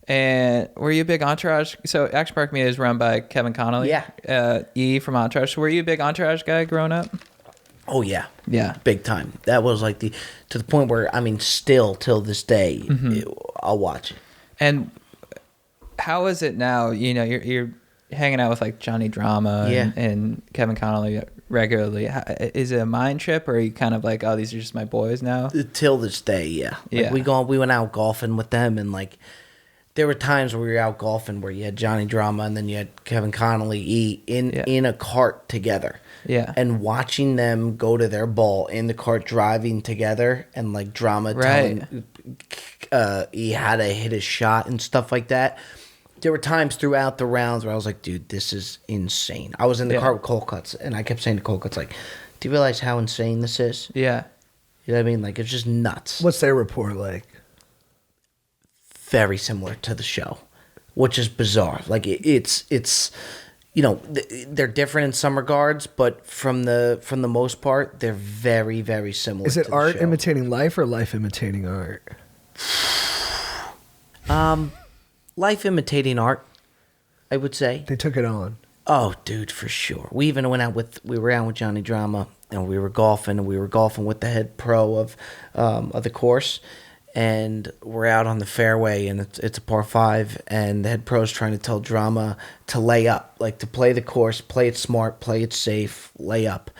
And were you a big Entourage? So Action Park Media is run by Kevin Connolly. Yeah. E from Entourage. So were you a big Entourage guy growing up? Oh yeah, Yeah. big time. That was like to the point where I mean, still till this day, I'll watch it. And how is it now? You know, you're hanging out with like Johnny Drama Yeah. and Kevin Connolly regularly. Is it a mind trip, or are you kind of like, oh, these are just my boys now? Till this day, yeah. Yeah. Like we went out golfing with them, and like there were times where we were out golfing where you had Johnny Drama and then you had Kevin Connolly in a cart together. Yeah. And watching them go to their ball in the cart driving together, and like Drama telling he had to hit his shot and stuff like that. There were times throughout the rounds where I was like, dude, this is insane. I was in the car with Cole Cuts, and I kept saying to Cole Cuts, like, do you realize how insane this is? Yeah. You know what I mean? Like, it's just nuts. What's their report like? Very similar to the show, which is bizarre. Like, it's you know, they're different in some regards, but from the most part, they're very, very similar. Is it to the art show. imitating life or life imitating art? Life imitating art, I would say. They took it on. Oh, dude, for sure. We even went out with Johnny Drama, and we were golfing with the head pro of the course, and we're out on the fairway, and it's a par 5, and the head pro's trying to tell Drama to lay up, like to play the course, play it smart, play it safe, lay up.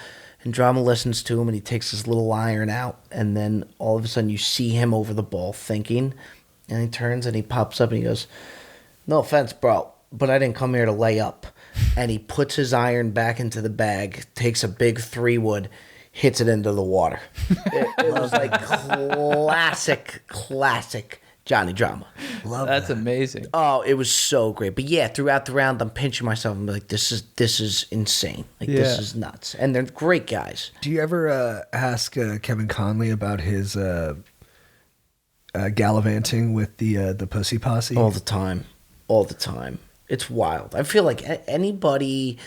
And Drama listens to him, and he takes his little iron out, and then all of a sudden you see him over the ball thinking, and he turns and he pops up and he goes, no offense, bro, but I didn't come here to lay up. And he puts his iron back into the bag, takes a big 3-wood, hits it into the water. It was like classic Johnny Drama. That's amazing. Oh, it was so great. But yeah, throughout the round, I'm pinching myself and be like, this is insane. Like, this is nuts. And they're great guys. Do you ever ask Kevin Conley about his gallivanting with the Pussy Posse? All the time. It's wild. I feel like anybody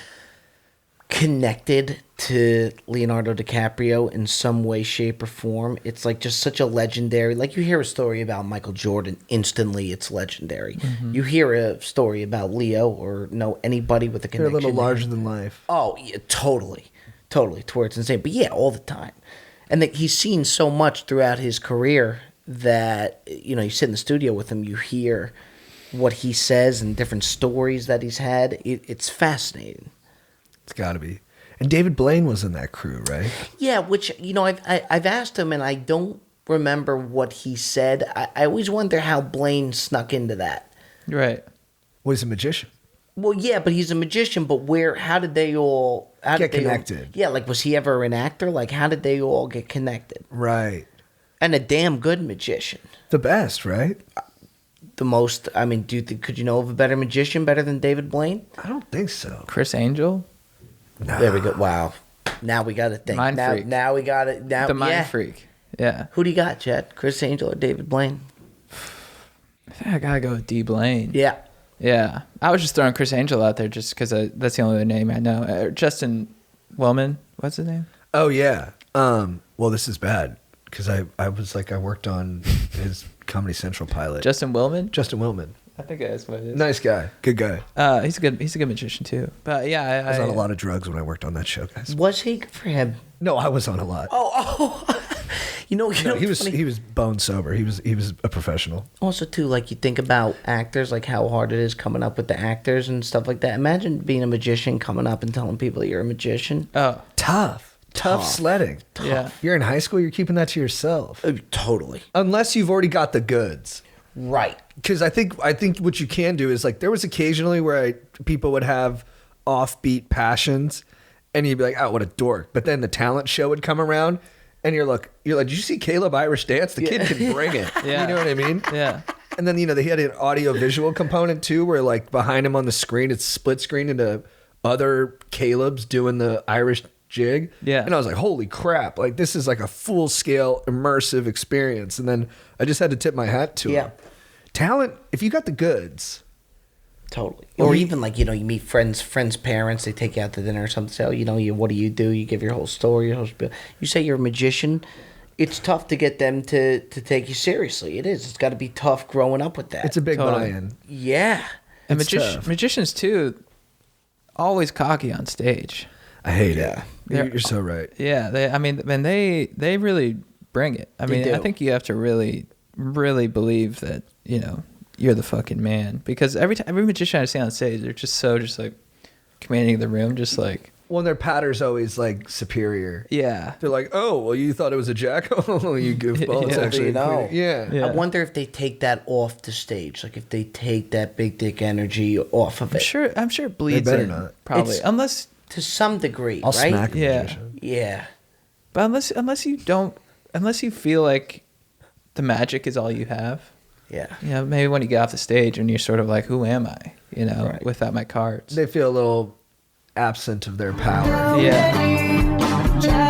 connected to Leonardo DiCaprio in some way, shape, or form, it's like just such a legendary. Like, you hear a story about Michael Jordan, instantly it's legendary. Mm-hmm. You hear a story about Leo or know anybody with a connection. They're a little larger than life. Oh, yeah, totally, to where it's insane. But yeah, all the time. And he's seen so much throughout his career that, you know, you sit in the studio with him, you hear what he says and different stories that he's had. It's fascinating. It's got to be. And David Blaine was in that crew, right? Yeah, which, you know, I've asked him, and I don't remember what he said. I always wonder how Blaine snuck into that. Right. Well, he's a magician. Well, yeah, but he's a magician, but how did they all... Get connected. Yeah, like, was he ever an actor? Like, how did they all get connected? Right. And a damn good magician. The best, right? The most... I mean, could you know of a better magician better than David Blaine? I don't think so. Chris Angel? Nah. There we go. Wow. Now we got to think. Mind freak. Now we got it. Now, The Mind Freak. Yeah. Who do you got, Chet? Chris Angel or David Blaine? I think I gotta go with D. Blaine. Yeah. Yeah. I was just throwing Chris Angel out there just because that's the only other name I know. Justin Willman. What's his name? Oh, yeah. Well, this is bad because I worked on his Comedy Central pilot. Justin Willman? Justin Willman. I think that's what it is. Nice guy. Good guy. He's a good magician too. But yeah, I was on a lot of drugs when I worked on that show, guys. Was he? Good for him. No, I was on a lot. Oh. You know, he was bone sober. He was a professional. Also, too, like, you think about actors, like how hard it is coming up with the actors and stuff like that. Imagine being a magician, coming up and telling people that you're a magician. Oh, Tough sledding. Yeah. You're in high school, you're keeping that to yourself. Totally. Unless you've already got the goods. Right. Because I think what you can do is, like, there was occasionally where people would have offbeat passions and you'd be like, oh, what a dork. But then the talent show would come around and you're like, did you see Caleb Irish dance? The kid can bring it. Yeah. You know what I mean? yeah. And then, you know, they had an audio visual component too, where, like, behind him on the screen, it's split screen into other Caleb's doing the Irish jig. Yeah. And I was like, holy crap. Like, this is like a full scale immersive experience. And then I just had to tip my hat to him. Talent, if you got the goods. Totally. Or even, like, you know, you meet friends' parents, they take you out to dinner or something, say, oh, you know, what do? You give your whole story, your whole spiel. You say you're a magician, it's tough to get them to take you seriously. It is. It's got to be tough growing up with that. It's a big Totally. buy-in. yeah. And It's tough. magicians too, always cocky on stage. I hate Yeah. it. They're- You're so right. Yeah, they really bring it. I They mean, I do. think you have to really believe that, you're the fucking man, because every magician I see on stage, they're just like commanding the room, just like, Well, their patter's always like superior. yeah. They're like, oh, well, you thought it was a jack? Oh, you goofball. It's Yeah. actually You a know. queen. Yeah. Yeah. I wonder if they take that off the stage. Like if they take that big dick energy off of I'm it. sure it bleeds better in, not. probably. It's- Unless, To some degree, I'll right? smack a Yeah. magician. Yeah. but unless you feel like the magic is all you have. Yeah. Maybe when you get off the stage and you're sort of like, who am I? Right. Without my cards. They feel a little absent of their power. Yeah.